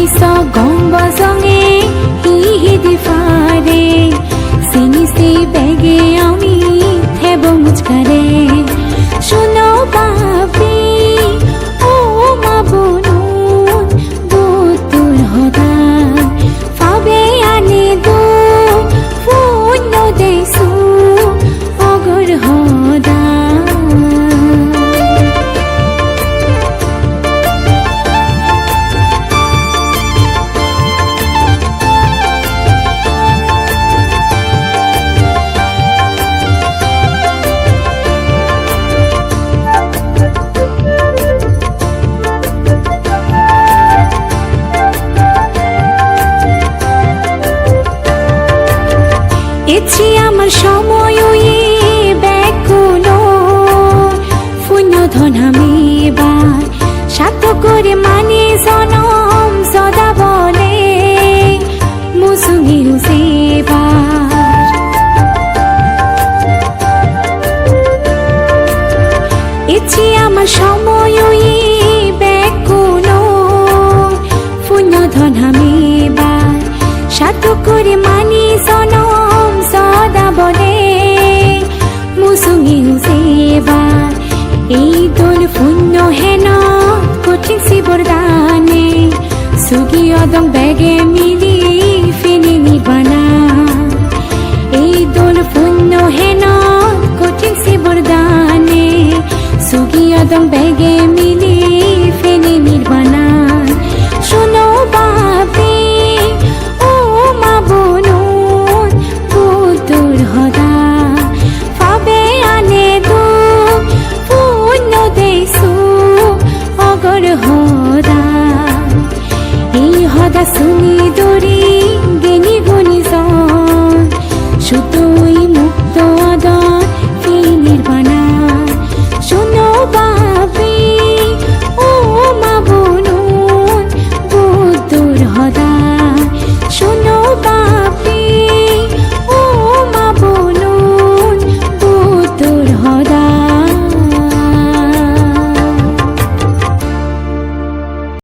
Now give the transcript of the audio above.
so gomba zonge hi di fare sini se bege ami thebo mujkare shuno babi o ma bonun butur hoda fabe ane do funo desu ogor hoda ইচ্ছে আমার সময় ব্যাকুল পুণ্য ধন আমি এবার সাত করে মানে জনম সদা বলে মুসুমির সেবার ইচ্ছে আমার সময় ব্যাকুল পুণ্য ধন আমি এবার সাত করে মানে জনম সদা বলে মুসুমি সেবার এই দোল পুণ্য হেন কঠিন শিবরদানে সুগি অদং বেগে মিলি ফেনে নিবানা এই দোল পুণ্য হেন কঠিন শিবরদানে সুগি অদং বেগে